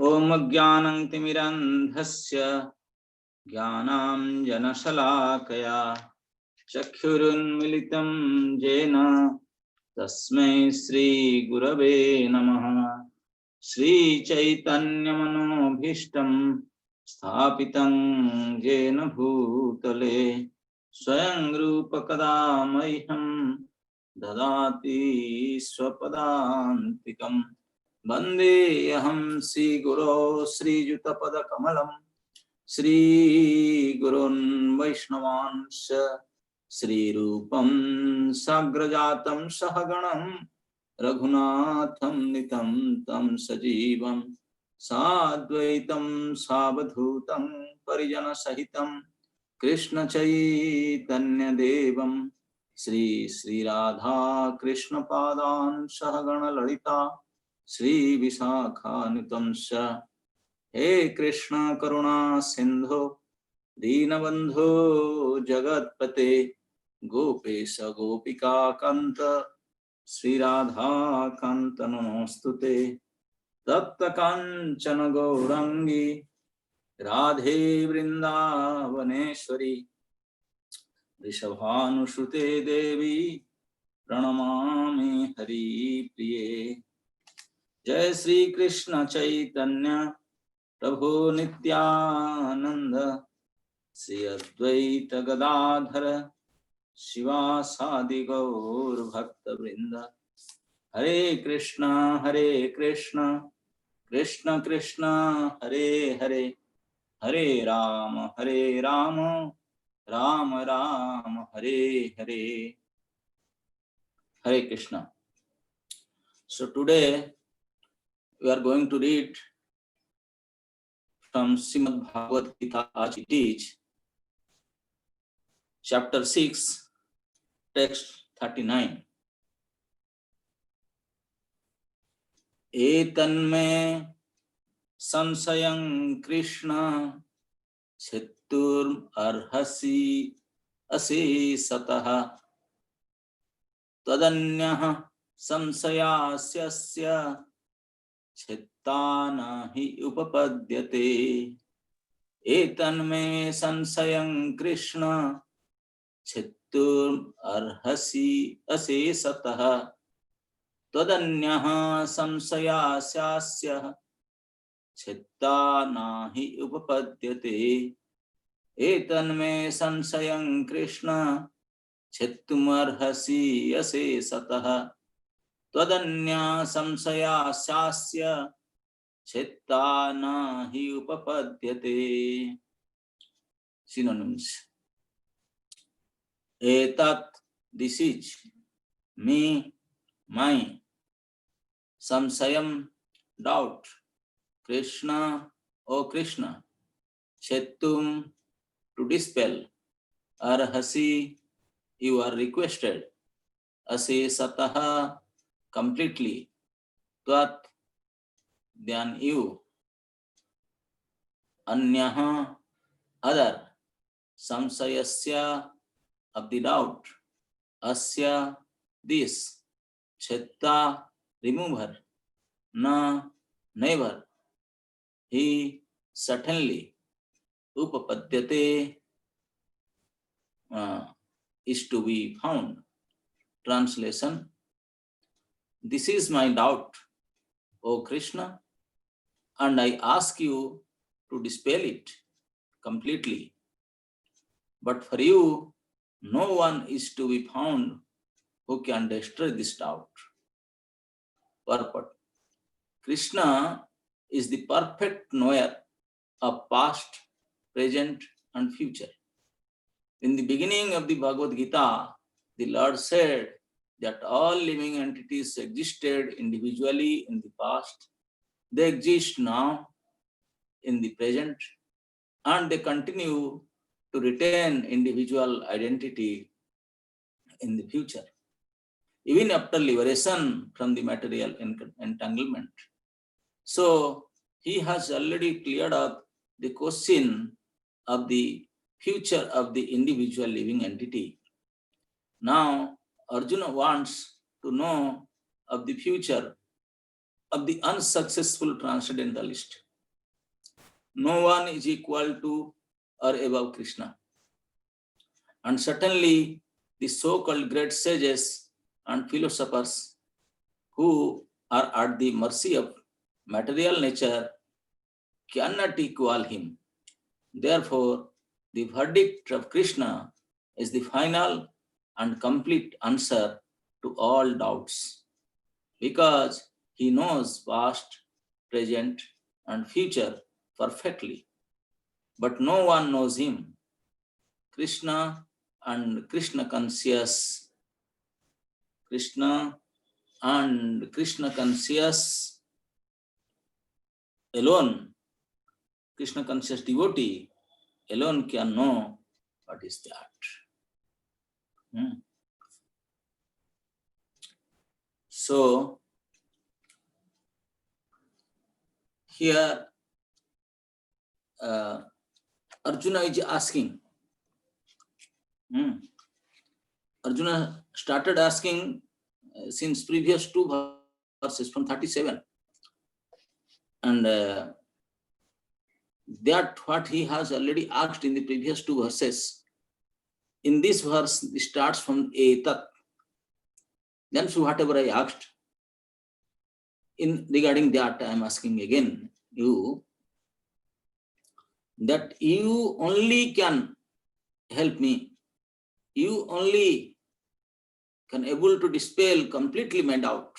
ओम ज्ञानतिमिरन्धस्य ज्ञानाञ्जनशलाकया चक्षुरुन्मिलितं येन तस्मै श्रीगुरवे नमः। श्रीचैतन्यमनोभीष्टं स्थापितं येन भूतले स्वयं रूपकदा मह्यं ददाति स्वपदान्तिकम्। वन्देऽहं श्रीगुरो श्रीयुतपदकमलं श्रीगुरोन् वैष्णवांश्च श्रीरूपं साग्रजातं सहगणं रघुनाथं नितं तं सजीवं साद्वैतं सावधूतं परिजनसहितं कृष्णचैतन्यदेवं श्रीराधा कृष्णपादान् सहगणललिता श्री विशाखानुतंस। हे कृष्ण करुणा सिंधु दीनबंधु जगत्पते गोपेश गोपिका कांत श्री राधा कांत नमोस्तुते। तप्त कांचन गौरांगी राधे वृंदावनेश्वरी वृषभानुसुते देवी प्रणमामि हरिप्रिये। जय श्री कृष्ण चैतन्य प्रभु नित्यानंद श्री अद्वैत गदाधर शिवासादि गौर भक्त वृंद। हरे कृष्ण कृष्ण कृष्ण हरे हरे हरे राम राम राम हरे हरे। हरे Krishna. So today we are going to read from Srimad Bhagavad Gita as it is, chapter 6, text 39. एतन्मे संशयं कृष्ण छित्तुर्अर्हसि अशेषतः तदन्यः संशयास्यस्य छित्ता न हि उपपद्यते। एतन्मे संशयं कृष्ण छित्तुर्अर्हसि अशेषतः तदन्यः संशयास्यस्य छित्ता न हि उपपद्यते। एतन्मे संशयं कृष्ण छित्तुमर्हसि अशेषतः त्वदन्या संशयास्यास्य छित्ता न हि उपपद्यते। Synonyms. एतत्, this is, me, my, samsayam, doubt, Krishna, O Krishna, chettum, to dispel, arhasi, you are requested, asesataha, completely, tvat, than you, anyaha, other, samsayasya, of the doubt, asya, this, chitta, remover, na, never, he, certainly, upapadyate, is to be found. Translation: this is my doubt, O Krishna, and I ask you to dispel it completely. But for you, no one is to be found who can destroy this doubt. Purport: Krishna is the perfect knower of past, present, and future. In the beginning of the Bhagavad Gita, the Lord said that all living entities existed individually in the past, they exist now in the present, and they continue to retain individual identity in the future, even after liberation from the material entanglement. So, he has already cleared up the question of the future of the individual living entity. Now, Arjuna wants to know of the future of the unsuccessful transcendentalist. No one is equal to or above Krishna. And certainly the so-called great sages and philosophers who are at the mercy of material nature cannot equal him. Therefore, the verdict of Krishna is the final and complete answer to all doubts, because he knows past, present, and future perfectly. But no one knows him. Krishna and Krishna conscious, Krishna and Krishna conscious alone, Krishna conscious devotee alone can know what is that. So here Arjuna is asking. Arjuna started asking since previous two verses from 37. And that what he has already asked in the previous two verses. In this verse, it starts from etat. Then so whatever I asked, in regarding that, I am asking again you, that you only can help me. You only can able to dispel completely my doubt.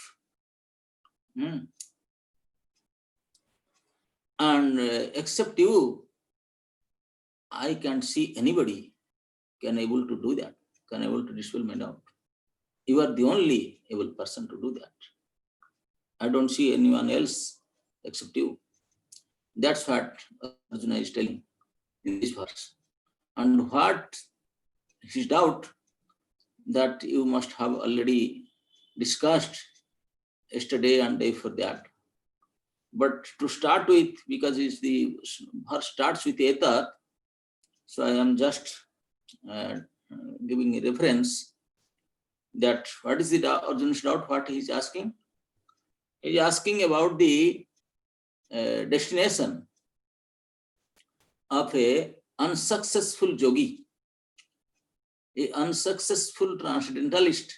And except you, I can't see anybody can able to do that, can able to dispel my doubt. You are the only able person to do that. I don't see anyone else except you. That's what Arjuna is telling in this verse. And what his doubt that you must have already discussed yesterday and day for that. But to start with, because it's the verse starts with etat, so I am just giving a reference that what is the Arjuna's doubt, what he is asking? He is asking about the destination of a unsuccessful yogi, a unsuccessful transcendentalist.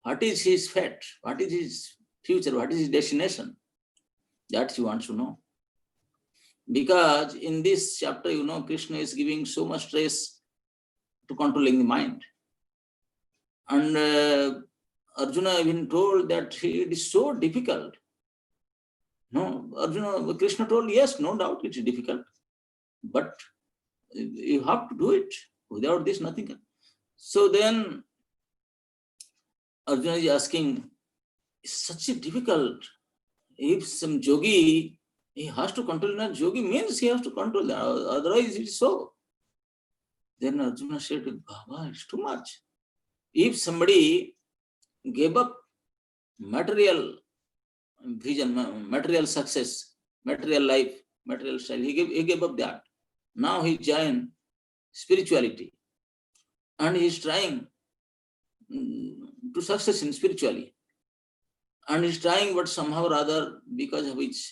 What is his fate? What is his future? What is his destination? That he wants to know. Because in this chapter, Krishna is giving so much stress to controlling the mind. And Arjuna even told that it is so difficult. No, Krishna told, yes, no doubt it is difficult, but you have to do it. Without this, nothing can. So then Arjuna is asking, it's such a difficult. If some yogi, he has to control that. Yogi means he has to control that. Otherwise, it is so. Then Arjuna said, Baba, it's too much. If somebody gave up material vision, material success, material life, material style, he gave up that. Now he joined spirituality. And he is trying to success in spirituality. And he's trying, but somehow or other, because of his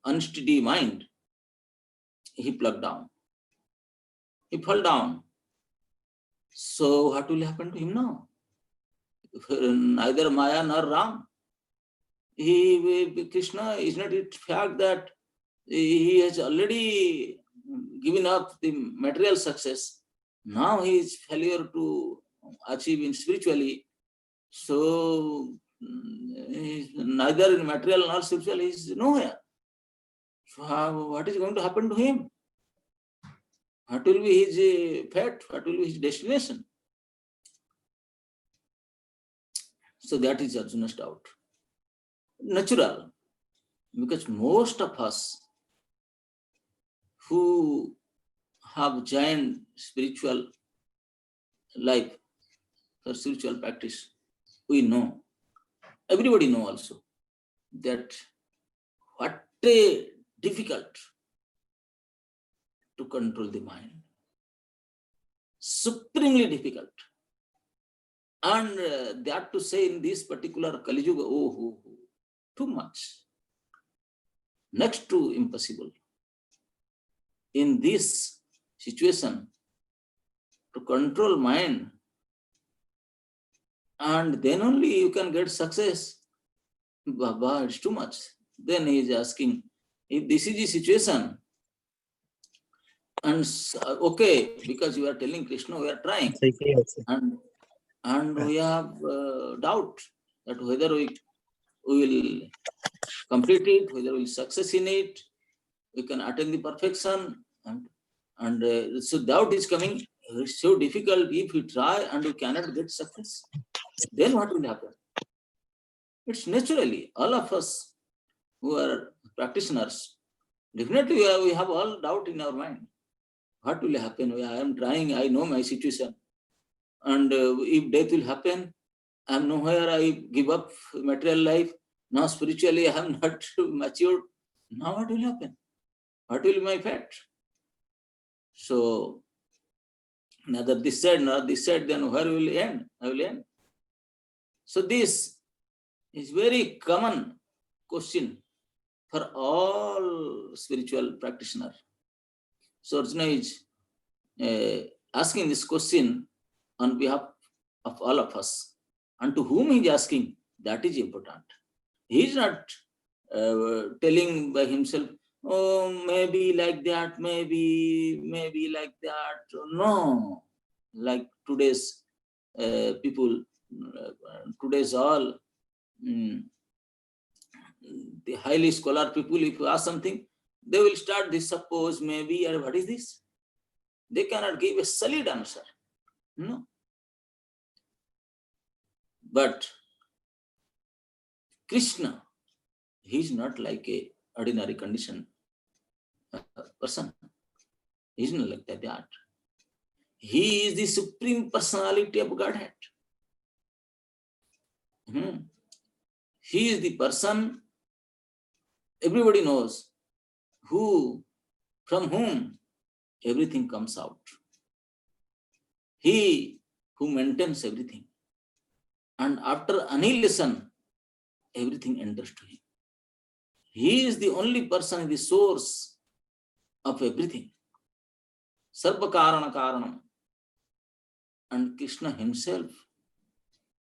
unsteady mind, he plugged down. He fell down. So what will happen to him now? Neither Maya nor Ram. Krishna is not it fact that he has already given up the material success. Now he is failure to achieve in spiritually. So neither in material nor spiritual, he is nowhere. So what is going to happen to him? What will be his fate? What will be his destination? So that is Arjuna's doubt. Natural, because most of us who have joined spiritual life or spiritual practice, we know, everybody know also, that what a difficult to control the mind. Supremely difficult. And they have to say in this particular Kali Yuga, oh, too much, next to impossible. In this situation, to control mind, and then only you can get success. Baba, it's too much. Then he is asking, if this is the situation, and okay, because you are telling Krishna, we are trying, and we have doubt that whether we will complete it, whether we will success in it, we can attain the perfection, and so doubt is coming. It's so difficult if we try and we cannot get success. Then what will happen? It's naturally all of us who are practitioners. Definitely, we have all doubt in our mind. What will happen? I am trying. I know my situation, and if death will happen, I am nowhere. I give up material life. Now spiritually, I am not matured. Now what will happen? What will be my fate? So neither this side nor this side. Then where will end? I will end. So this is very common question for all spiritual practitioners. So Arjuna is asking this question on behalf of all of us. And to whom he is asking, that is important. He is not telling by himself, oh, maybe like that, maybe like that. No, like today's people, today's all the highly scholar people, if you ask something, they will start this, suppose, maybe, or what is this? They cannot give a solid answer. No. But Krishna, he is not like a ordinary condition person. He is not like that. He is the supreme personality of Godhead. He is the person everybody knows, from whom everything comes out. He who maintains everything. And after annihilation, everything enters to him. He is the only person, the source of everything. Sarva Karana Karanam. And Krishna himself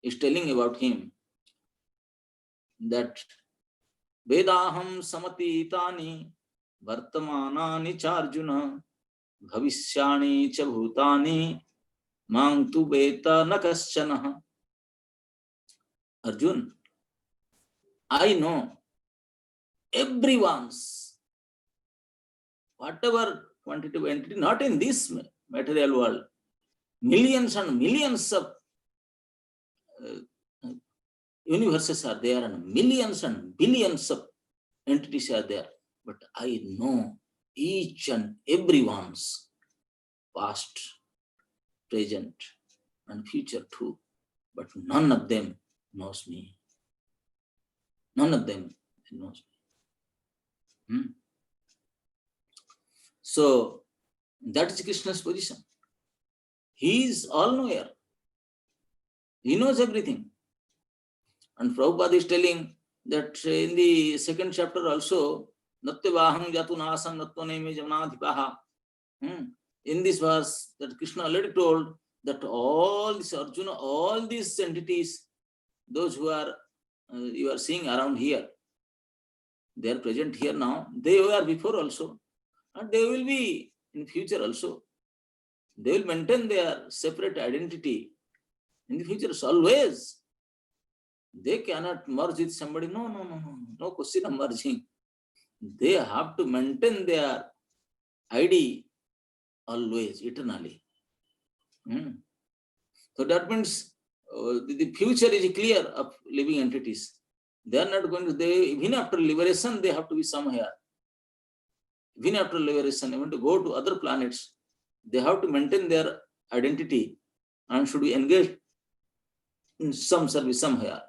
is telling about him that Vedaham samatitani vartamanani charjuna bhavishyani cha bhutani mang tu beta nakaschana. Arjun, I know everyone's, whatever quantitative entity, not in this material world, millions and millions of universes are there, and millions and billions of entities are there. But I know each and everyone's past, present, and future too. But none of them knows me. None of them knows me. So that is Krishna's position. He is all-knower. He knows everything. And Prabhupada is telling that in the second chapter also, Natyavaham Jatunasam Natvaneme Jamanadhipaha. In this verse, that Krishna already told that all this Arjuna, all these entities, those who are you are seeing around here, they are present here now. They were before also, and they will be in future also. They will maintain their separate identity in the future always. They cannot merge with somebody. No question of merging. They have to maintain their ID always, eternally. So that means the future is clear of living entities. They are not going to, even after liberation, they have to be somewhere. Even after liberation, even to go to other planets, they have to maintain their identity and should be engaged in some service somewhere.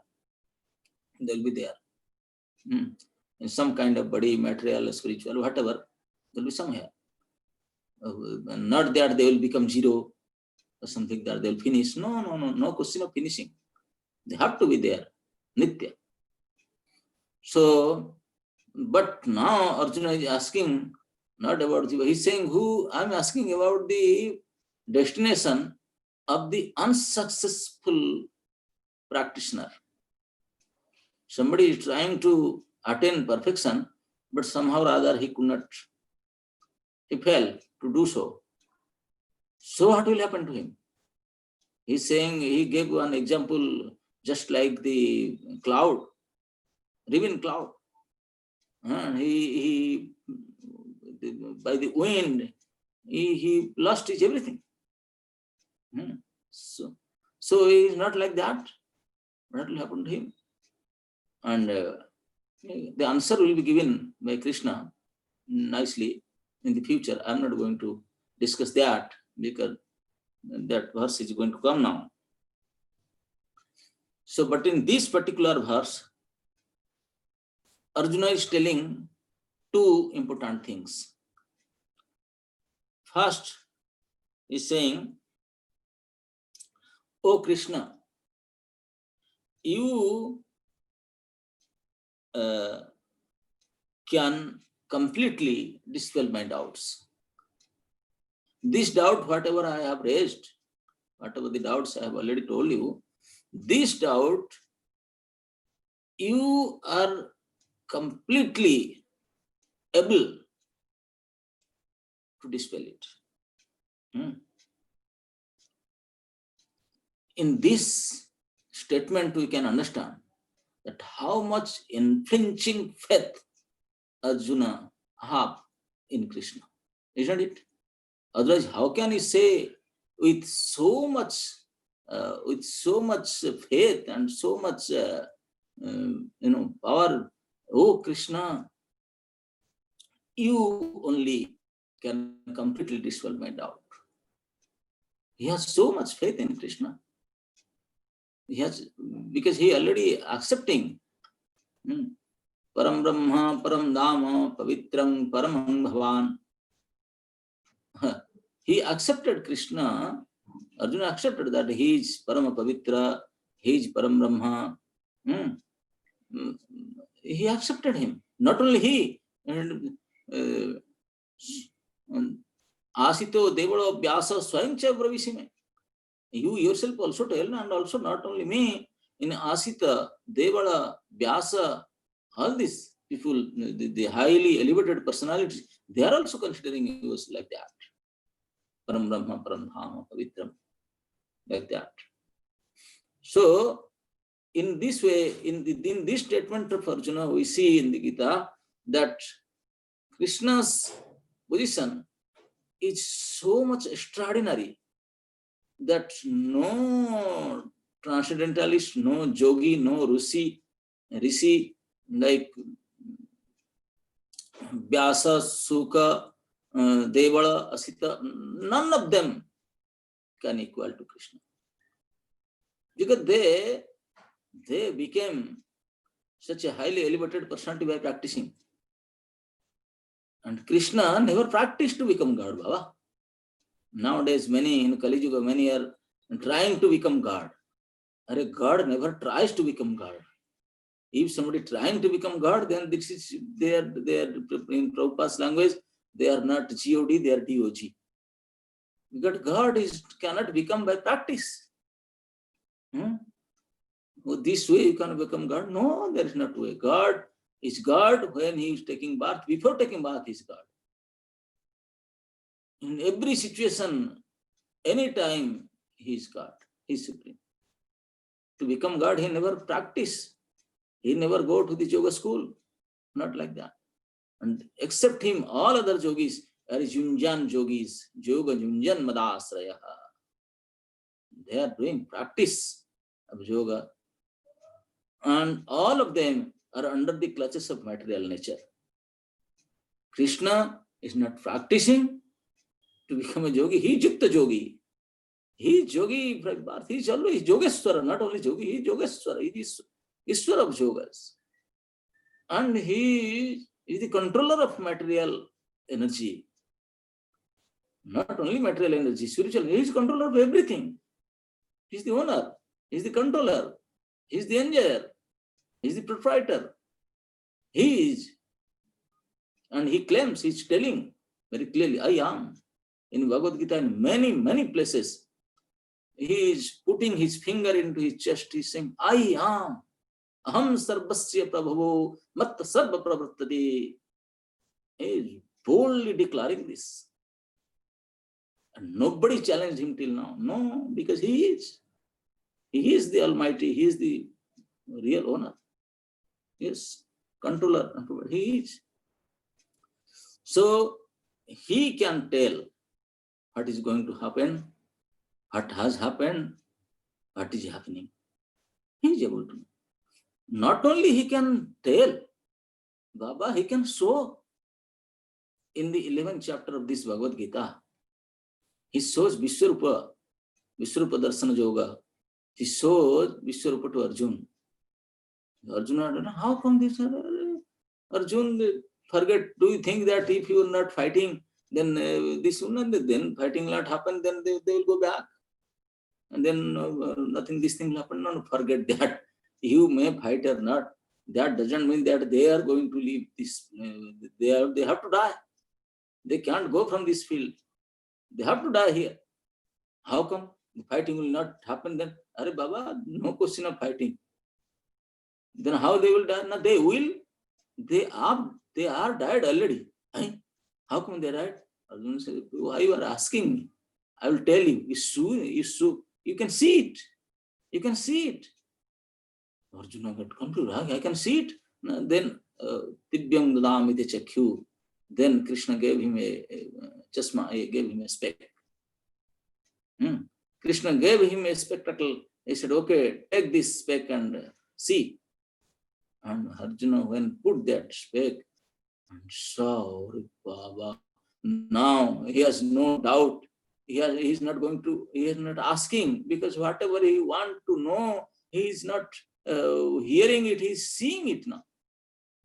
They'll be there. In some kind of body, material, spiritual, whatever, they'll be somewhere. Not that they will become zero. or something that they'll finish. No question of finishing. They have to be there, Nitya. So, but now Arjuna is asking not about Jiva. He's saying I'm asking about the destination of the unsuccessful practitioner. Somebody is trying to attain perfection, but somehow or other he could not, he failed to do so. So what will happen to him? He's saying, he gave one example, just like the cloud, riven cloud. He by the wind, he lost his everything. So he is not like that. What will happen to him? And the answer will be given by Krishna nicely in the future. I'm not going to discuss that because that verse is going to come now. So, but in this particular verse, Arjuna is telling two important things. First, he is saying, "Oh Krishna, you can completely dispel my doubts. This doubt, whatever I have raised, whatever the doubts I have already told you, this doubt, you are completely able to dispel it." In this statement, we can understand that how much unflinching faith Arjuna have in Krishna, isn't it? Otherwise, how can he say with so much faith and so much power, "Oh Krishna, you only can completely dispel my doubt." He has so much faith in Krishna. He has, because he already accepting Param Brahma, Param Dhamma, Pavitram, Paramam Bhavan. He accepted Krishna. Arjuna accepted that he is Parama Pavitra, he is Param Brahma. He accepted him. Not only he, Asito Devalo Vyasa Swayamcha Bravishime. You yourself also tell, and also not only me, in Asita, Devala, Vyasa, all these people, the highly elevated personalities, they are also considering you like that. Param Brahma, Param Dhama, Pavitram, like that. So, in this way, in this statement of Arjuna, we see in the Gita that Krishna's position is so much extraordinary that no transcendentalist, no yogi, no rishi like Vyasa, Suka, Devala, Asita, none of them can equal to Krishna. Because they became such a highly elevated personality by practicing. And Krishna never practiced to become God, Baba. Nowadays, many in Kali Yuga, many are trying to become God. God never tries to become God. If somebody trying to become God, then this is they are in Prabhupada's language, they are not God, they are DOG. Because God cannot become by practice. This way you can become God. No, there is not way. God is God when he is taking bath. Before taking bath, he is God. In every situation, anytime, he is God. He is supreme. To become God, he never practice. He never go to the yoga school. Not like that. And except him, all other yogis are Junjan yogis. Yoga Junjan Madasraya. They are doing practice of yoga. And all of them are under the clutches of material nature. Krishna is not practicing to become a yogi. He is Yukta yogi. He is yogi from birth. He is always Yogeshwara, not only yogi. He is Yogeshwara. He is Ishwara of yogas. And he is the controller of material energy. Not only material energy, spiritual energy. He is controller of everything. He is the owner. He is the controller. He is the enjoyer. He is the proprietor. He is. And he claims, he is telling very clearly, I am. In Bhagavad Gita, in many, many places, he is putting his finger into his chest. He is saying, I am. Aham sarvasya prabhavo matta sarva pravartade. He is boldly declaring this. And nobody challenged him till now. No, because he is. He is the Almighty. He is the real owner. Yes, controller. He is. So he can tell what is going to happen, what has happened, what is happening. He is able to know. Not only he can tell, Baba, he can show. In the 11th chapter of this Bhagavad Gita, he shows Vishwarupa Darshana Yoga. He shows Vishwarupa to Arjuna. Arjuna, I don't know, how come this? Arjuna, forget, do you think that if you are not fighting, then this will not, then fighting will not happen, then they will go back. And then nothing, this thing will happen. No, forget that. You may fight or not. That doesn't mean that they are going to leave this. They have to die. They can't go from this field. They have to die here. How come? The fighting will not happen then? Are Baba, no question of fighting. Then how they will die? No, they will. They are died already. How come they died? Arjuna said, why you are asking me? I will tell you. It's true. You can see it. You can see it. Arjuna got confused. I can see it. Then Tibyam Dadamite Chakyu. Then Krishna gave him a chasma, gave him a spec. Krishna gave him a spectacle. He said, okay, take this spec and see. And Arjuna, when put that spec and saw, Baba, now he has no doubt. He is not asking, because whatever he wants to know, he is not hearing it, he is seeing it now.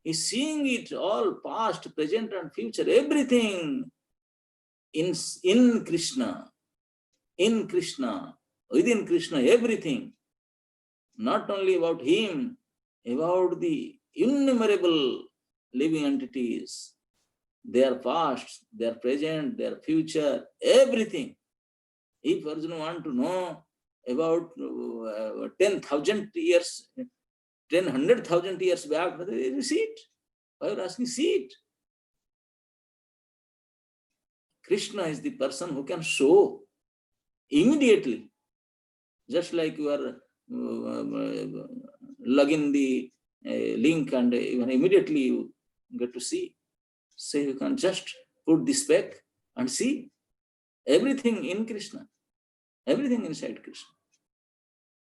He's seeing it all, past, present, and future, everything in Krishna, within Krishna, everything. Not only about him, about the innumerable living entities, their past, their present, their future, everything. If Arjuna wants to know about 10,000 years, 100,000 years back, see it. Why are you asking? See it. Krishna is the person who can show immediately. Just like you are logging the link and even immediately you get to see. So you can just put the spec and see everything in Krishna. Everything inside Krishna.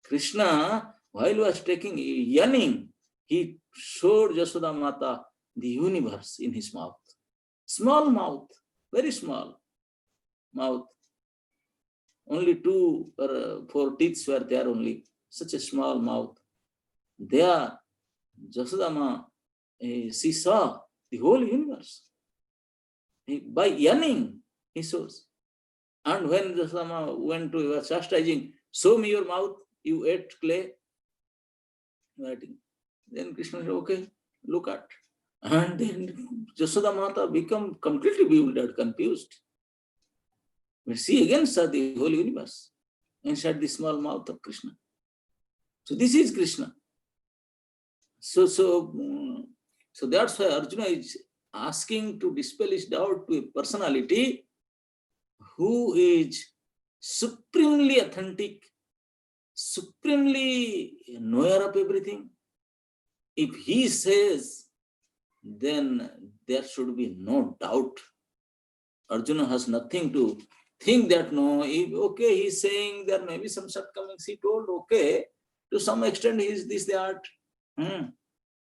Krishna, while he was taking yearning, he showed Yashoda Mata the universe in his mouth. Small mouth, very small mouth. Only 2 or 4 teeth were there only. Such a small mouth. There, Yasodama, she saw the whole universe. By yearning, he shows. And when Yasodama went to chastising, show me your mouth, you ate clay. Then Krishna said, okay, look at. And then Yashoda Mata become completely bewildered, confused. But she again saw the whole universe inside the small mouth of Krishna. So this is Krishna. So that's why Arjuna is asking to dispel his doubt to a personality who is supremely authentic, supremely knower of everything. If he says, then there should be no doubt. Arjuna has nothing to think that no, if, okay, he's saying there may be some shortcomings. He told, okay, to some extent he is this, that. And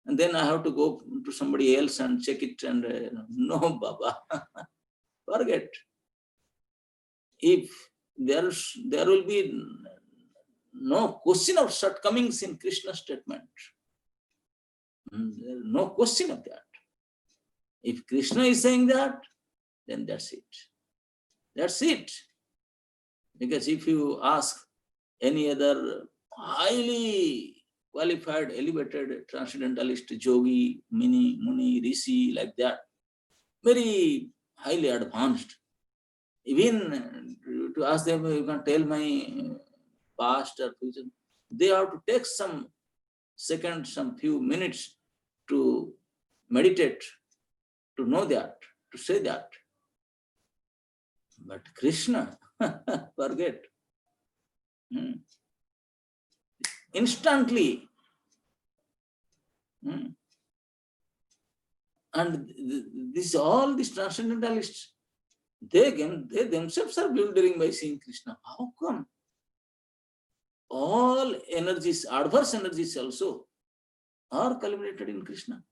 then I have to go to somebody else and check it and no, Baba, forget. If there will be no question of shortcomings in Krishna's statement. There is no question of that. If Krishna is saying that, then that's it. That's it. Because if you ask any other highly qualified, elevated transcendentalist, yogi, muni, rishi, like that, very highly advanced, even to ask them, you can tell my past or future, they have to take some seconds, some few minutes to meditate, to know that, to say that. But Krishna, forget. Instantly. And all these transcendentalists, they themselves are bewildering by seeing Krishna. How come? All energies, adverse energies also, are culminated in Krishna.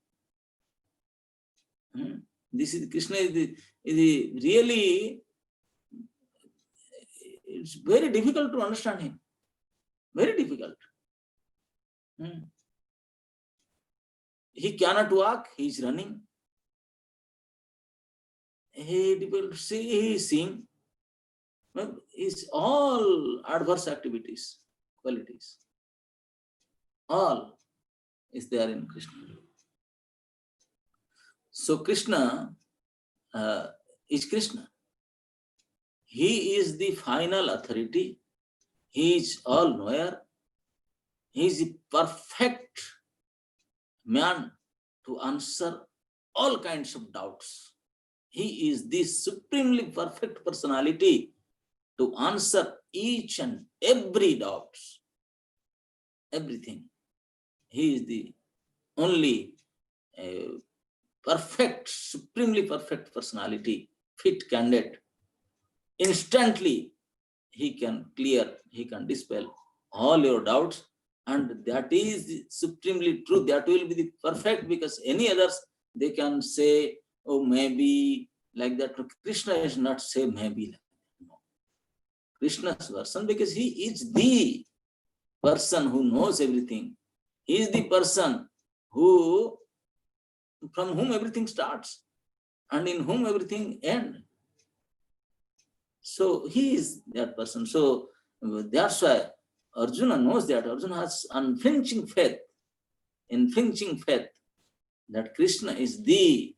This is Krishna is the really, it's very difficult to understand him. Very difficult. He cannot walk, he is running. He difficult to see, he is seeing. It's all adverse activities, qualities. All is there in Krishna. So Krishna is Krishna. He is the final authority. He is all knower. He is the perfect man to answer all kinds of doubts. He is the supremely perfect personality to answer each and every doubt. Everything. He is the only perfect, supremely perfect personality, fit candidate. Instantly, he can clear, he can dispel all your doubts, and that is supremely true. That will be the perfect, because any others, they can say, oh, maybe, like that. Krishna is not say maybe. No. Krishna's version, because he is the person who knows everything. He is the person from whom everything starts and in whom everything ends. So he is that person. So that's why Arjuna knows that. Arjuna has unflinching faith that Krishna is the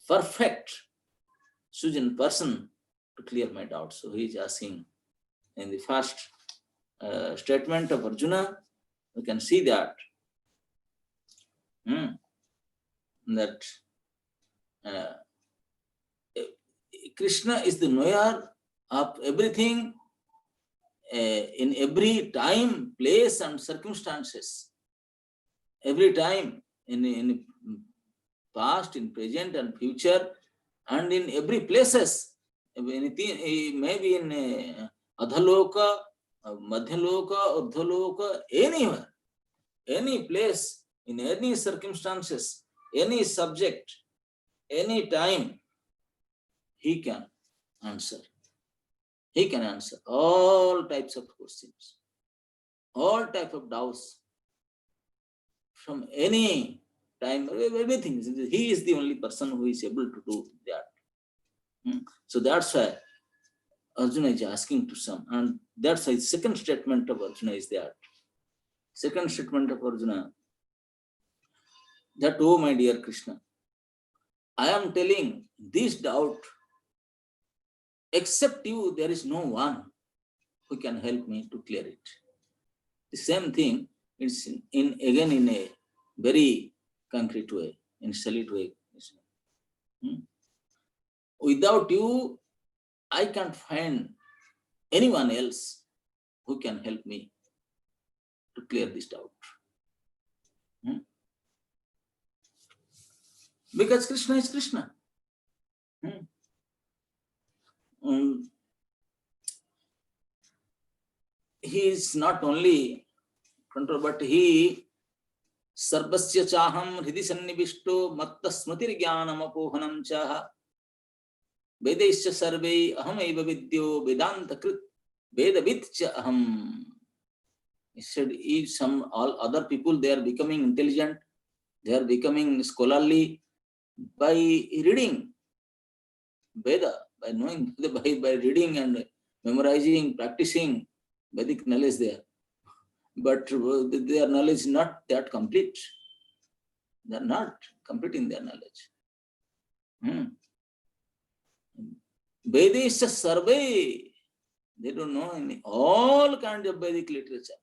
perfect chosen person to clear my doubts. So he is asking in the first statement of Arjuna, we can see that Krishna is the knower of everything in every time, place, and circumstances. Every time, in past, in present, and future, and in every places. Anything, maybe in Adhaloka, Madhyaloka, Urdhaloka, anywhere, any place, in any circumstances, any subject, any time, he can answer. He can answer all types of questions, all types of doubts, from any time, everything. He is the only person who is able to do that. So that's why Arjuna is asking to some, and that's why the second statement of Arjuna is that. Second statement of Arjuna, that, oh my dear Krishna, I am telling this doubt, except you, there is no one who can help me to clear it. The same thing, it's again in a very concrete way, in solid way. Without you, I can't find anyone else who can help me to clear this doubt. Because Krishna is Krishna. He is not only control, but he sarvasya chaham hridi sannivishto matta smritir jnanam apohanam chaha vedaisya sarve aham eva vidyo vedanta krit vedavid cha aham. He said, if all other people, they are becoming intelligent, they are becoming scholarly by reading Veda, by knowing, by reading and memorizing, practicing Vedic knowledge there. But their knowledge is not that complete. They are not complete in their knowledge. Vedisya survey. They don't know any all kinds of Vedic literature.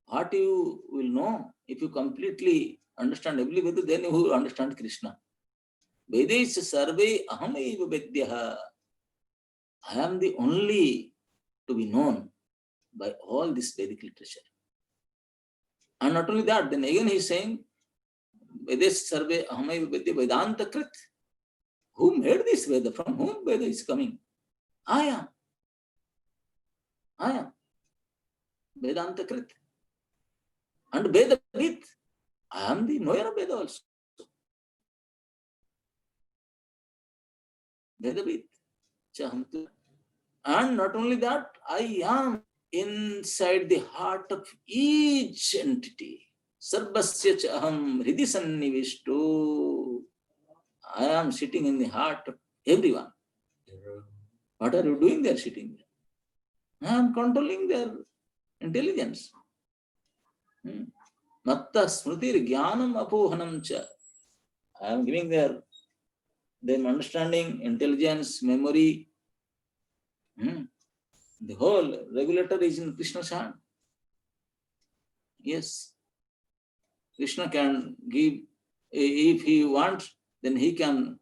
What you will know if you completely understand every Veda, then you will understand Krishna. Vedisya survey aham eva vedyaha. I am the only to be known by all this Vedic literature. And not only that, then again he is saying, Vedesya survey aham eva vedya Vedanta krit. Who made this Veda? From whom Veda is coming? I am. Vedanta krit. And Veda Vid. I am the knower of Veda also. Veda Vid. And not only that, I am inside the heart of each entity. Sarvasya cha aham hridi sannivishto. I am sitting in the heart of everyone. What are you doing there sitting there? I am controlling their intelligence. Matta smritir jnanam apohanam cha. I am giving them understanding, intelligence, memory. The whole regulator is in Krishna's hand. Yes. Krishna can give, if he wants, then he can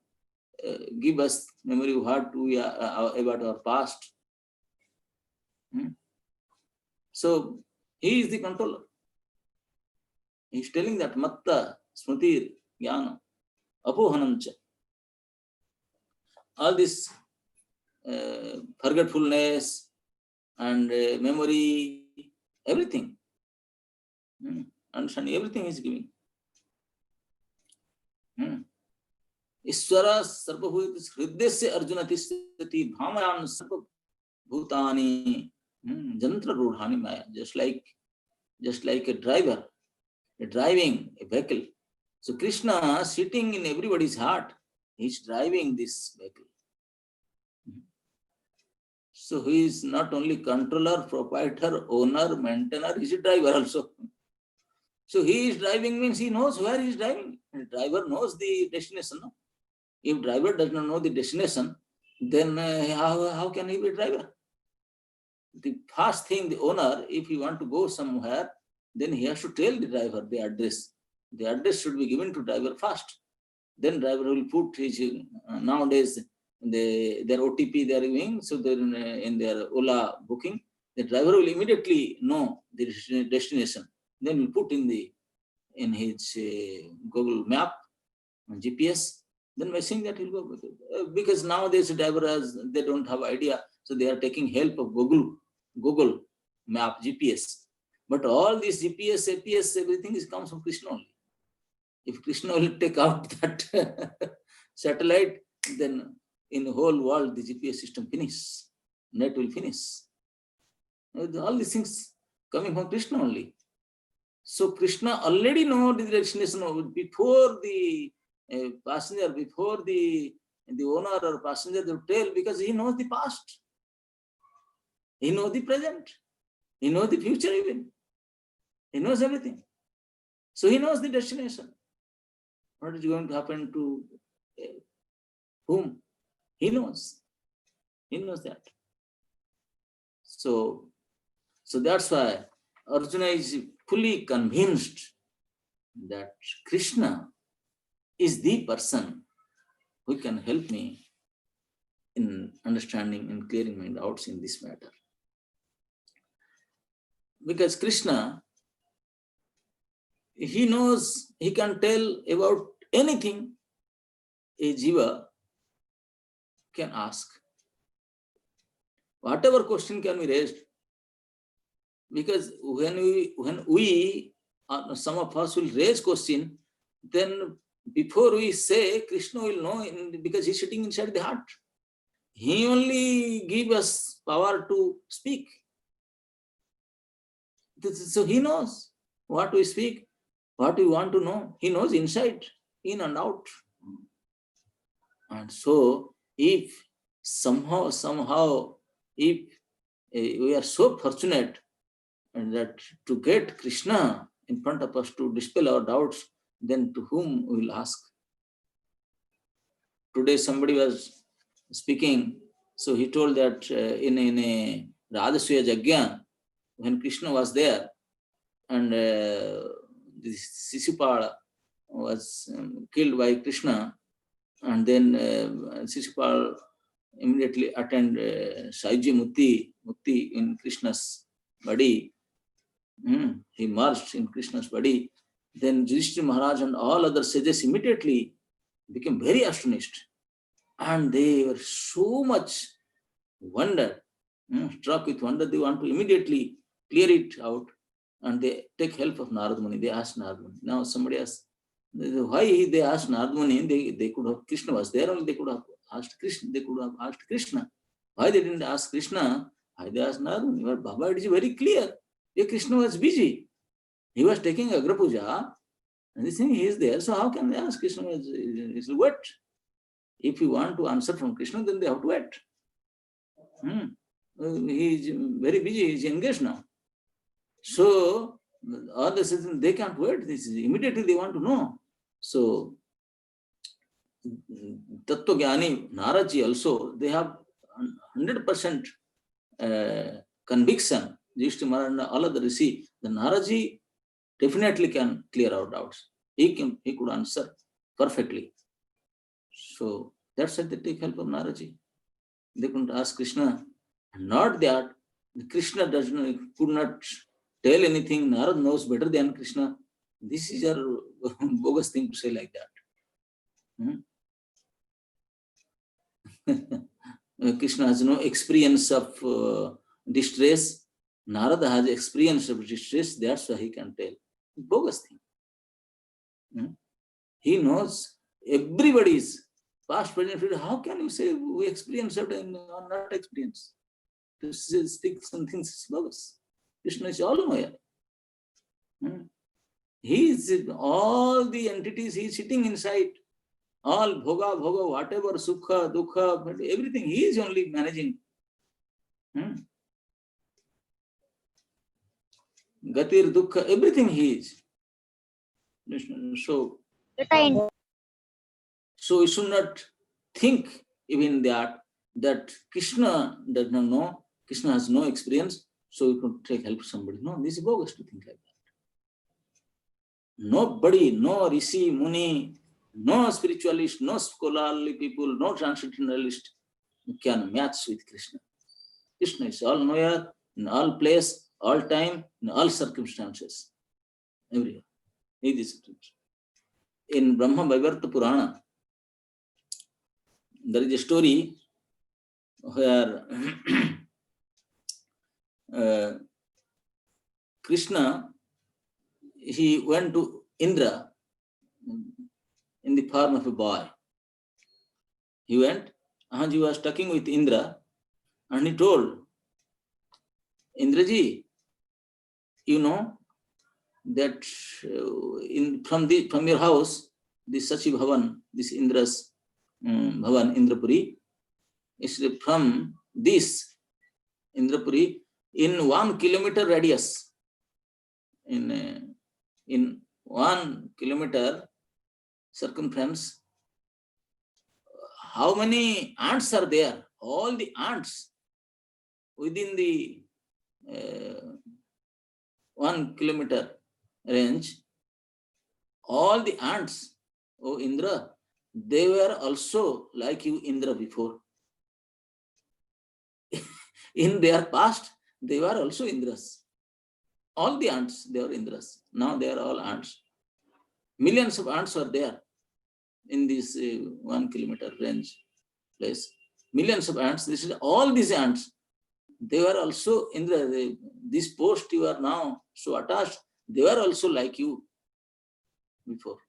give us memory of what we are about our past. So he is the controller. He is telling that Matta Smritir Jnana Apohanamcha. All this forgetfulness and memory, everything. Understanding, everything is giving. Iswara Sarvabhutis Hriddesya Arjuna Tisati Bhamayan Sarvabhutani Jantra Rudhani Maya. Just like a driver, driving a vehicle. So Krishna sitting in everybody's heart, he is driving this vehicle. So he is not only controller, proprietor, owner, maintainer, he is a driver also. So he is driving means he knows where he is driving. The driver knows the destination. No? If driver does not know the destination, then how can he be a driver? The first thing, the owner, if he want to go somewhere, then he has to tell the driver the address. The address should be given to driver first. Then driver will put his, nowadays, their OTP they are giving, so in their Ola booking, the driver will immediately know the destination. Then will put in his Google map, GPS. Then by saying that he'll go with it. Because nowadays drivers, they don't have idea, so they are taking help of Google map, GPS. But all this GPS, APS, everything comes from Krishna only. If Krishna will take out that satellite, then in the whole world the GPS system finish, net will finish. All these things coming from Krishna only. So Krishna already knows the destination before the passenger, before the owner or passenger will tell, because he knows the past, he knows the present, he knows the future even, he knows everything. So he knows the destination. What is going to happen to whom? He knows. He knows that. So that's why Arjuna is fully convinced that Krishna is the person who can help me in understanding and clearing my doubts in this matter. Because Krishna, he knows, he can tell about anything a jiva can ask. Whatever question can be raised. Because when we some of us will raise question, then before we say, Krishna will know, because he's sitting inside the heart. He only gives us power to speak. So he knows what we speak, what we want to know. He knows inside, in and out. And so if somehow, if we are so fortunate and that to get Krishna in front of us to dispel our doubts, then to whom we will ask? Today somebody was speaking, so he told that in a Radhasuya Yajna, when Krishna was there, and Sisupala was killed by Krishna, and then Sisupal immediately attended Saiji Mukti in Krishna's body. He merged in Krishna's body. Then Yudhishthira Maharaj and all other sages immediately became very astonished. And they were so much wondered, struck with wonder, they want to immediately clear it out. And they take help of Narad Muni. They asked Narad Muni. Now somebody asked, why they asked Narad Muni? They could have, Krishna was there only, they could have asked Krishna. They could have asked Krishna. Why they didn't ask Krishna? Why they asked Narad Muni? Well, Baba, it is very clear. Krishna was busy. He was taking Agra Puja, and this thing he is there. So how can they ask Krishna? Is wet. If you want to answer from Krishna, then they have to wait. He is very busy. He is engaged now. So all the citizens, they can't wait. This is immediately they want to know. So Tattva Jnani, Naraji also, they have 100% conviction. Yudhishthira Maharaj and all other Rishi, the Naraji definitely can clear our doubts. He could answer perfectly. So that's why they take help of Naraji. They couldn't ask Krishna. Not that Krishna could not tell anything. Narad knows better than Krishna. This is a bogus thing to say like that. Krishna has no experience of distress. Narada has experience of distress. That's why he can tell. Bogus thing. He knows everybody's past, present, future. How can you say we experience it and not experience? This is some things is bogus. Krishna is all-knowing. He is all the entities. He is sitting inside. All bhoga, whatever, sukha, dukha, everything. He is only managing. Gatir, dukkha, everything he is. So we should not think even that Krishna does not know, Krishna has no experience, so we could take help somebody. No, this is bogus to think like that. Nobody, no Rishi, Muni, no spiritualist, no scholarly people, no transcendentalist can match with Krishna. Krishna is all knower in all place, all time, in all circumstances, everywhere. In Brahma Vaivarta Purana, there is a story where Krishna, he went to Indra in the form of a boy. He went, he was talking with Indra, and he told, Indraji, you know that from your house, this Sachi Bhavan, this Indra's Bhavan, Indrapuri, is from this Indrapuri in 1 kilometer radius. In 1 kilometer circumference, how many ants are there? All the ants within the 1 kilometer range, all the ants, oh Indra, they were also like you, Indra, before. In their past, they were also Indras. All the ants, they were Indras. Now they are all ants. Millions of ants are there in this 1 kilometer range place. Millions of ants. This is all these ants. They were also Indra. This post you are now so attached, they were also like you before.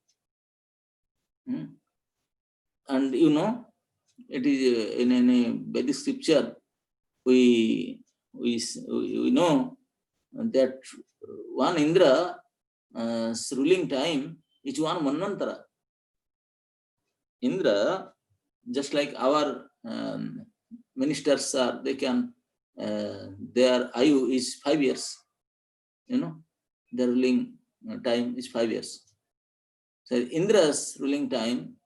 And you know, it is in a Vedic scripture, we know that one Indra ruling time is 1 Manvantara. Indra, just like our ministers are, they can, their ayu is 5 years, their ruling time is 5 years. So Indra's ruling time,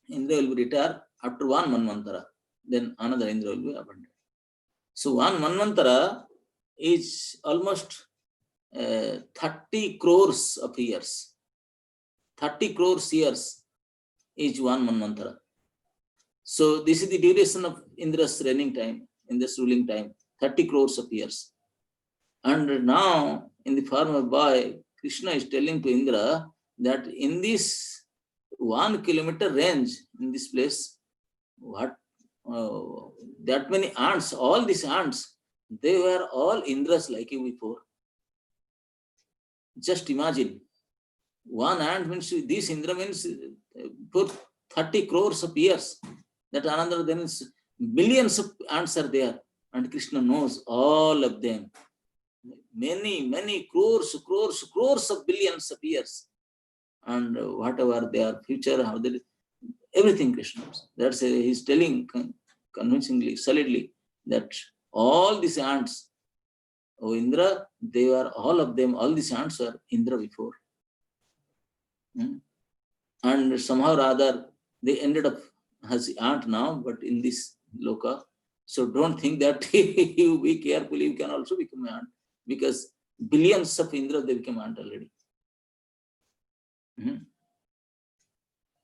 Indra will be retired after one Manvantara, then another Indra will be appointed. So one Manvantara is almost 30 crores of years. 30 crores years is one Manvantara. So this is the duration of Indra's reigning time, Indra's ruling time, 30 crores of years. And now, in the form of boy, Krishna is telling to Indra that in this 1 kilometer range, in this place, what that many ants, all these ants, they were all Indras like you before. Just imagine, one ant means, this Indra means for 30 crores of years. That another, then is millions of ants are there, and Krishna knows all of them. Many crores of billions of years, and whatever their future, how they, everything Krishna knows. That's he's telling convincingly, solidly, that all these ants, oh Indra, they were all of them, all these ants were Indra before. And somehow or other, they ended up as ant now, but in this loka. So don't think that you be careful, you can also become ant, because billions of Indra, they become ant already.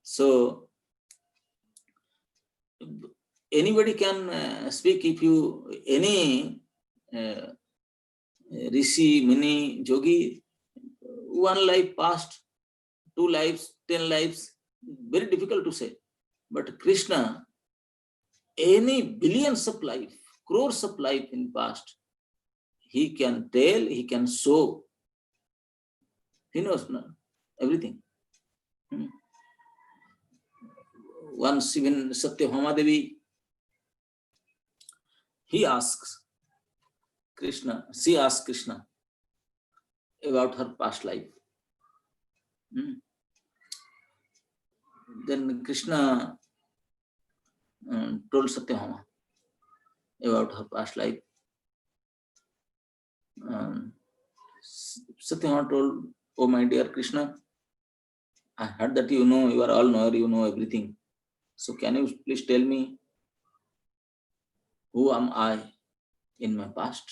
So anybody can speak. If you, any Rishi, Muni, Jogi, one life past, 2 lives, 10 lives, very difficult to say. But Krishna, any billions of life, crores of life in past, he can tell, he can show. He knows everything. Once even Satyabhama Devi, he asks Krishna, she asks Krishna about her past life. Then Krishna told Satyabhama about her past life. Satyabhama told, oh my dear Krishna, I heard that you know, you are all knower, you know everything. So can you please tell me, who am I in my past?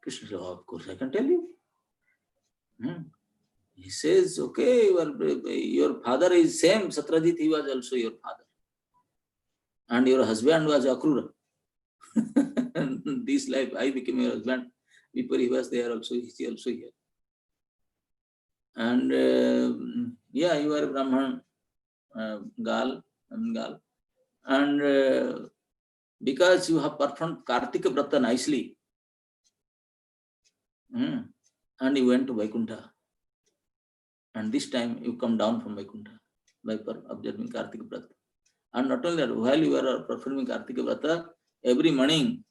Krishna said, oh, of course I can tell you. He says, okay, your father is same, Satrajit, he was also your father. And your husband was Akrura. This life, I became your husband. Before he was there also, he is also here. And yeah, you are Brahman, Gal. And because you have performed Kartika Vrata nicely, and you went to Vaikuntha. And this time you come down from Vaikuntha by observing Kartika Vrata. And not only that, while you are performing Kartika Vrata, every morning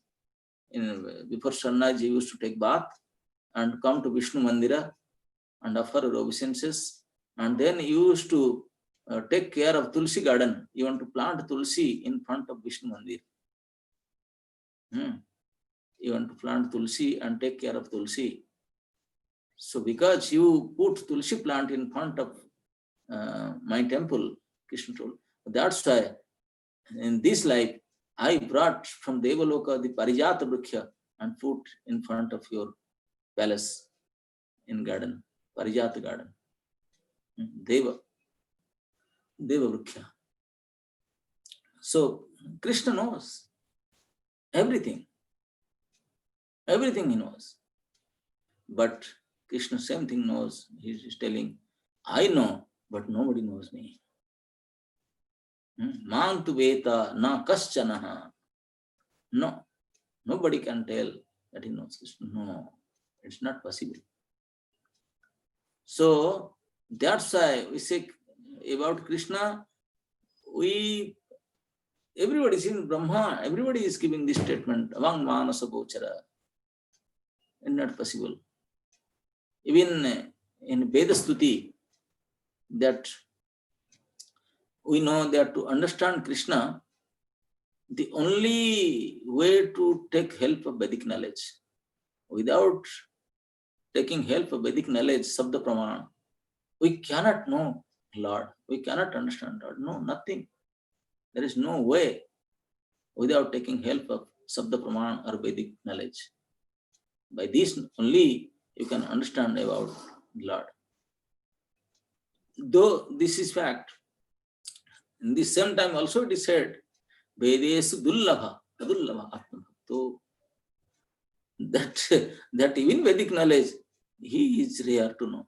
before sunrise, you used to take bath and come to Vishnu Mandira and offer obeisances. And then you used to take care of Tulsi garden. You want to plant Tulsi in front of Vishnu Mandir. You want to plant Tulsi and take care of Tulsi. So because you put Tulsi plant in front of my temple, Krishna told, that's why in this life I brought from Devaloka the Parijata Vriksha and put in front of your palace in garden, Parijata garden. Deva Vriksha. So Krishna knows everything. Everything he knows. But Krishna same thing knows. He is telling, I know, but nobody knows me. Mantu veta na kaschanaha. No, nobody can tell that he knows Krishna. No, it's not possible. So that's why we say about Krishna, everybody is in Brahma, everybody is giving this statement, Avang Manasa Gochara. It's not possible. Even in Vedastuti, that we know that to understand Krishna, the only way to take help of Vedic knowledge. Without taking help of Vedic knowledge, Sabda Pramana, we cannot know Lord. We cannot understand Lord. No, nothing. There is no way without taking help of Sabda Pramana or Vedic knowledge. By this only you can understand about Lord. Though this is fact, in the same time also it is said, Vedesu Dullabha, Adullabha Atmabhakto. That even Vedic knowledge, he is rare to know.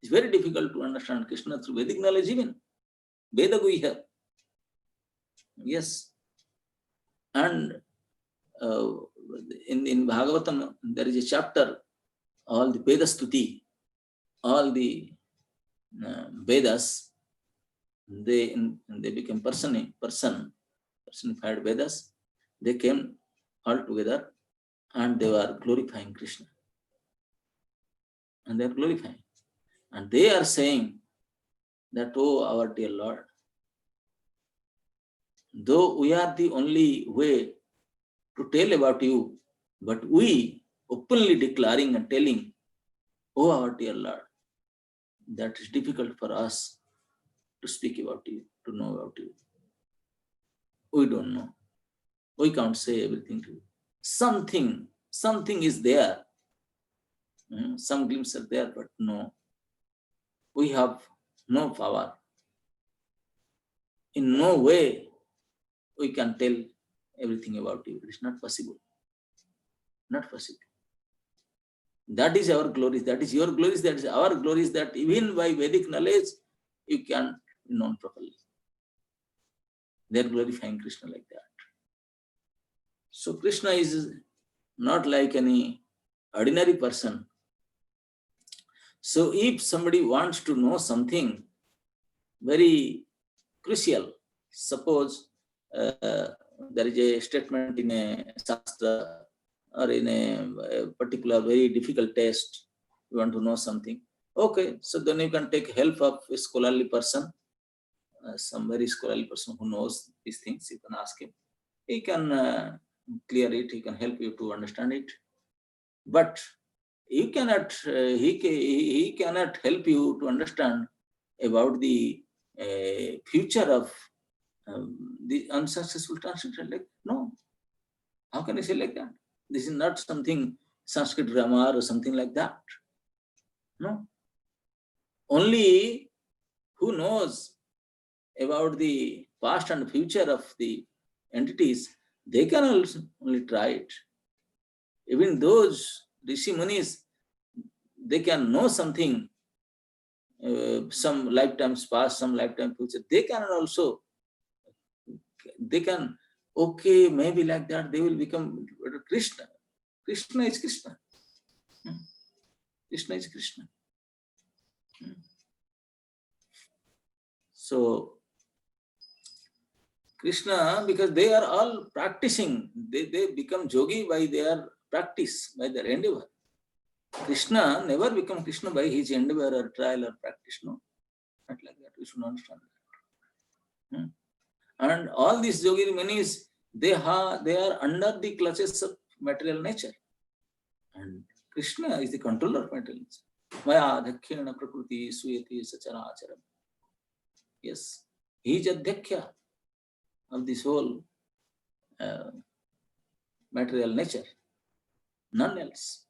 It's very difficult to understand Krishna through Vedic knowledge even. Veda Guhya. Yes. And in Bhagavatam, there is a chapter, all the Veda Stuti, all the Vedas, they became personified Vedas. They came all together and they were glorifying Krishna. And they are glorifying. And they are saying that, oh, our dear Lord, though we are the only way to tell about you, but we openly declaring and telling, oh, our dear Lord, that is difficult for us to speak about you, to know about you. We don't know. We can't say everything to you. Something is there. Some glimpses are there, but no. We have no power. In no way we can tell everything about you. It is not possible. Not possible. That is our glories. That is your glories. That is our glories. That even by Vedic knowledge, you can be known properly. They are glorifying Krishna like that. So Krishna is not like any ordinary person. So if somebody wants to know something very crucial, suppose there is a statement in a Shastra or in a particular very difficult test, you want to know something. Okay, so then you can take help of a scholarly person, some very scholarly person who knows these things. You can ask him. He can clear it. He can help you to understand it. But you cannot. He cannot help you to understand about the future of the unsuccessful translator. Like, no, how can I say like that? This is not something Sanskrit grammar or something like that. No. Only who knows about the past and future of the entities, they can also only try it. Even those Rishi Munis, they can know something, some lifetimes past, some lifetime future. They can also, okay, maybe like that, they will become Krishna. Krishna is Krishna. Krishna is Krishna. So, Krishna, because they are all practicing, they become yogi by their practice, by their endeavor. Krishna never become Krishna by his endeavor or trial or practice. No, not like that. We should understand that. And all these yogi munis, they are under the clutches of material nature. And Krishna is the controller of material nature. Maya adhyakhyena prakriti suyati sacharacharam. Yes, he is adhyakya of this whole material nature. None else.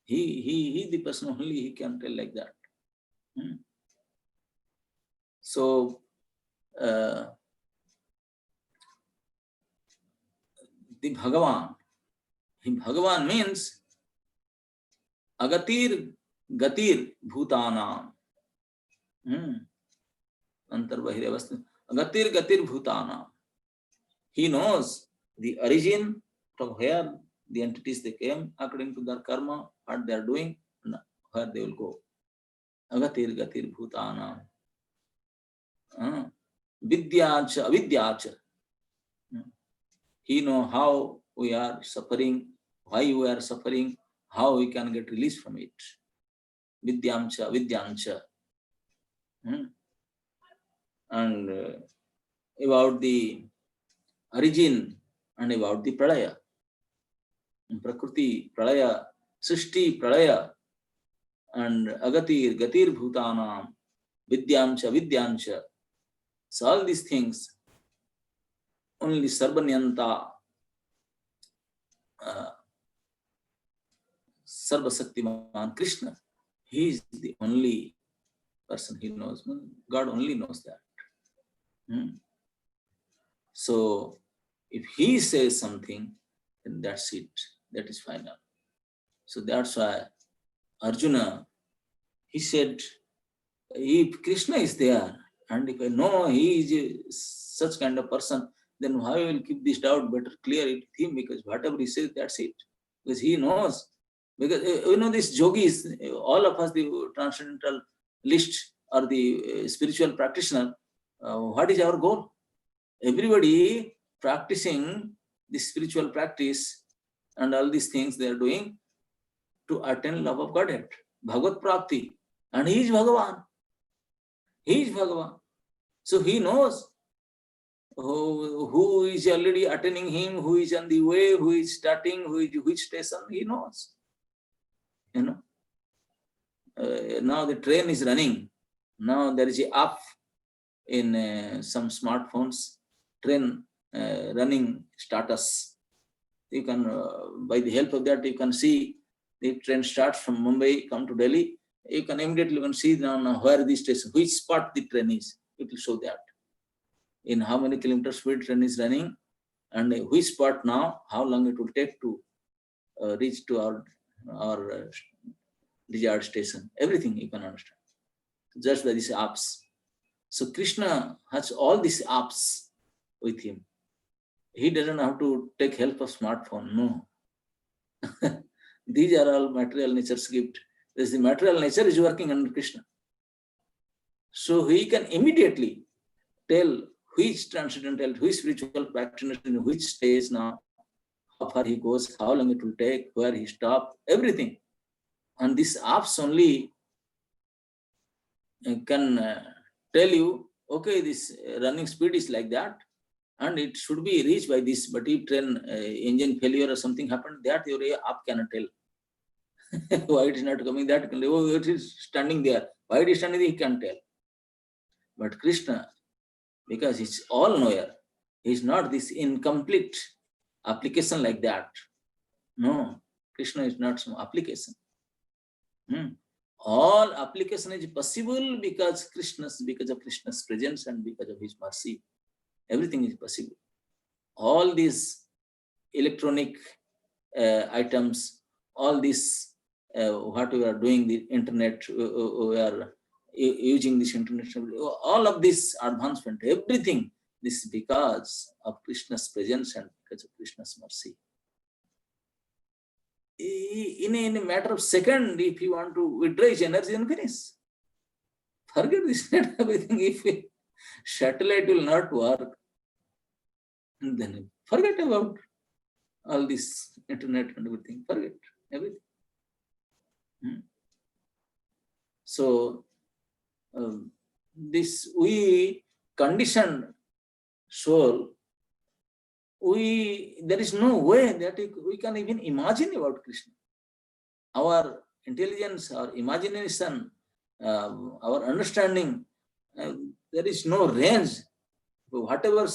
He the person only he can tell like that. So the Bhagavan means agatir gatir bhutanam. Antarbahiravastu. Agatir gatir bhutanam. He knows the origin from where the entities they came according to their karma, what they are doing, and where they will go. Agatir gatir bhutanam. Vidyacha, avidyacha. He knows how we are suffering, why we are suffering, how we can get released from it. Vidyamcha, vidyancha. and about the origin and about the pralaya. Prakriti, pralaya, srishti, pralaya, and agatir, gatir bhutanam, vidyamcha, vidyancha. So all these things, only Sarvanyanta, Sarvasaktiman, Krishna, he is the only person he knows. God only knows that. So if he says something, then that's it. That is final. So that's why Arjuna, he said, if Krishna is there, and if I know he is such kind of person, then why will keep this doubt? Better clear it with him, because whatever he says, that's it. Because he knows. Because these yogis, all of us, the transcendental list or the spiritual practitioner, what is our goal? Everybody practicing this spiritual practice and all these things they are doing to attain love of Godhead, Bhagavad Prapti. And he is Bhagavan. He is Bhagavan. So he knows who is already attaining him, who is on the way, who is starting, who is which station, he knows. Now the train is running. Now there is a app in some smartphones, train running status. You can, by the help of that, you can see the train starts from Mumbai, come to Delhi. You can immediately see now where the station, which spot the train is. It will show that. In how many kilometers speed train is running, and which spot now, how long it will take to reach to our desired station. Everything you can understand just by these apps. So Krishna has all these apps with him. He doesn't have to take help of smartphone. No. These are all material nature's gift. This the material nature is working under Krishna. So he can immediately tell which transcendental, which spiritual practitioner in which stage now, how far he goes, how long it will take, where he stops, everything. And these apps only can tell you, okay, this running speed is like that, and it should be reached by this. But if train engine failure or something happened, that your app cannot tell. Why it is not coming, that can, oh, it is standing there. Why it is standing there, he can't tell. But Krishna, because he's all knower, he's not this incomplete application like that. No, Krishna is not some application. All application is possible because of Krishna's presence and because of his mercy. Everything is possible. All these electronic items, all this what we are doing, the internet, we are using this internet, all of this advancement, everything, this is because of Krishna's presence and because of Krishna's mercy. In a matter of second, if you want to withdraw his energy and finish, forget this net, everything. If satellite will not work, then forget about all this internet and everything. Forget everything. So this we conditioned soul, there is no way that we can even imagine about Krishna. Our intelligence, our imagination, our understanding, there is no range. Whatever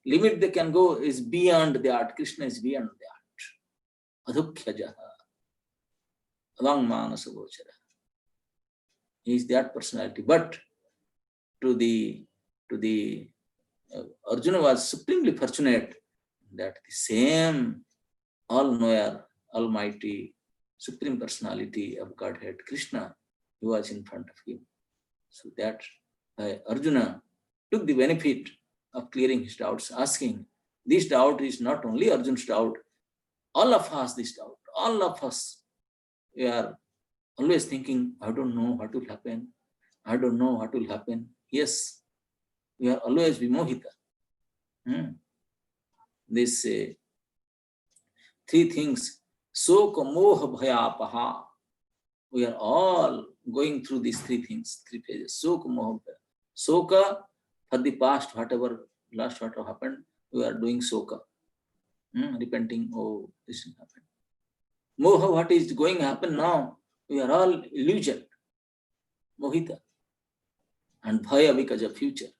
limit they can go is beyond that. Krishna is beyond that. Adhukhyajaha, Avangmanasa Gochara. He is that personality. But to the Arjuna was supremely fortunate that the same all-knower, almighty, supreme personality of Godhead, Krishna, he was in front of him. So that Arjuna took the benefit of clearing his doubts, asking, this doubt is not only Arjuna's doubt, all of us this doubt, all of us, we are always thinking, I don't know what will happen, I don't know what will happen. Yes, we are always vimohita. This three things, soka moha bhayapaha. We are all going through these three things, three phases. Soka moha Soka for the past, whatever happened, we are doing soka. Repenting, oh, this happened. Moha, what is going to happen now? We are all illusion, mohita. And bhaya because of future.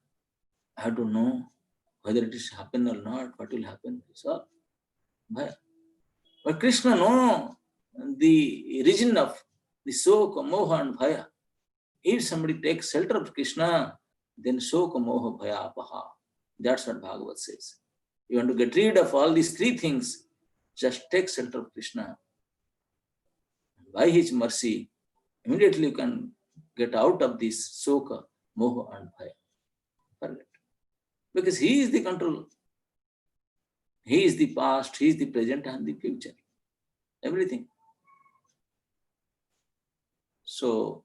I don't know whether it is happen or not, what will happen. It's all bhaya. But Krishna know the origin of the soka, moha and bhaya. If somebody takes shelter of Krishna, then soka, moha, bhaya, apaha. That's what Bhagavad says. You want to get rid of all these three things, just take shelter of Krishna. By his mercy, immediately you can get out of this soka, moha and bhaya. Forget. Because he is the control. He is the past, he is the present and the future. Everything. So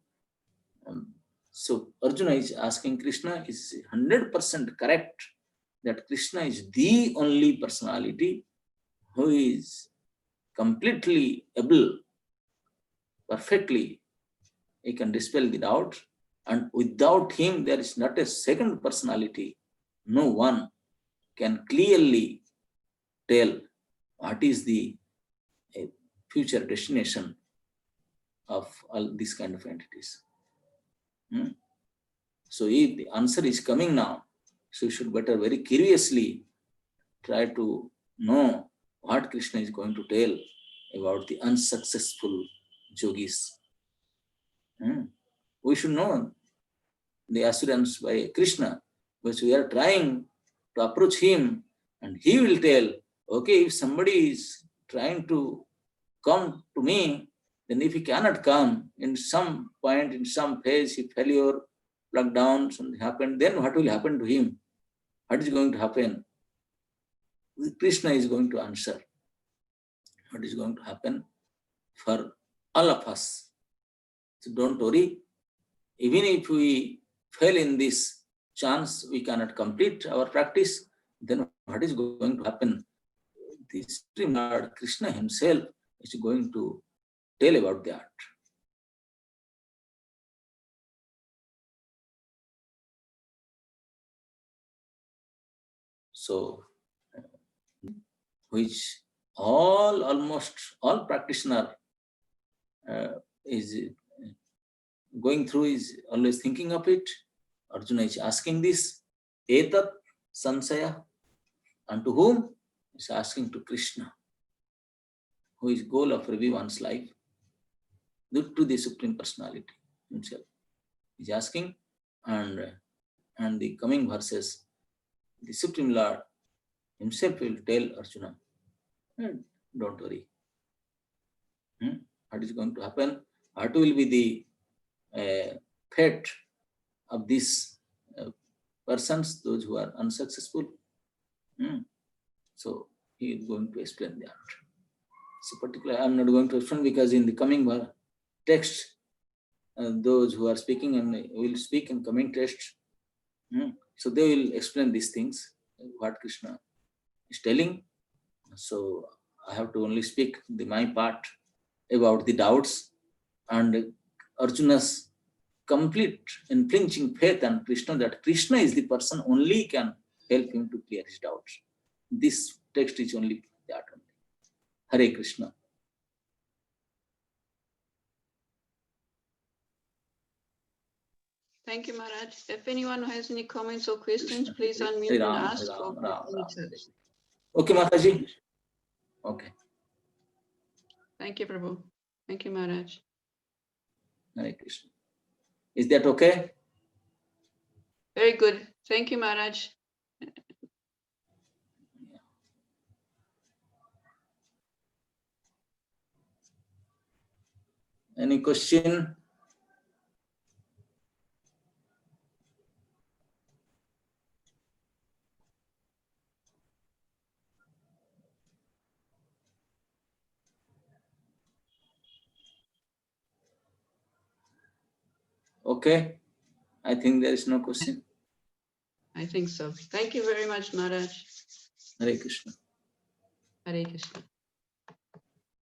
Arjuna is asking Krishna, is 100% correct that Krishna is the only personality who is completely able, perfectly, he can dispel the doubt, and without him there is not a second personality. No one can clearly tell what is the future destination of all these kind of entities. So if the answer is coming now, so you should better very curiously try to know what Krishna is going to tell about the unsuccessful yogis. We should know the assurance by Krishna, because we are trying to approach him and he will tell, okay, if somebody is trying to come to me, then if he cannot come in some point, in some phase, if failure, lockdown, something happened, then what will happen to him? What is going to happen? Krishna is going to answer what is going to happen for all of us. So don't worry. Even if we fail in this chance, we cannot complete our practice, then what is going to happen? The Supreme Lord Krishna himself is going to tell about that. So, which almost all practitioner is going through, is always thinking of it. Arjuna is asking this, etat sansaya, and to whom? He's asking to Krishna, who is goal of everyone's life, to the Supreme Personality himself. He's asking, and the coming verses, the Supreme Lord himself will tell Arjuna, don't worry. What is going to happen? What will be the fate of these persons, those who are unsuccessful? So he is going to explain that. So particularly, I am not going to explain because in the coming text, those who are speaking and will speak in coming text, so they will explain these things, what Krishna is telling. So I have to only speak my part about the doubts and Arjuna's complete and flinching faith on Krishna, that Krishna is the person only can help him to clear his doubts. This text is only that only. Hare Krishna. Thank you, Maharaj. If anyone has any comments or questions, please unmute and ask. Okay, Mataji. Okay. Thank you, Prabhu. Thank you, Maharaj. Hare Krishna. Is that okay? Very good. Thank you, Maharaj. Any question? Okay. I think there is no question. I think so. Thank you very much, Maharaj. Hare Krishna. Hare Krishna.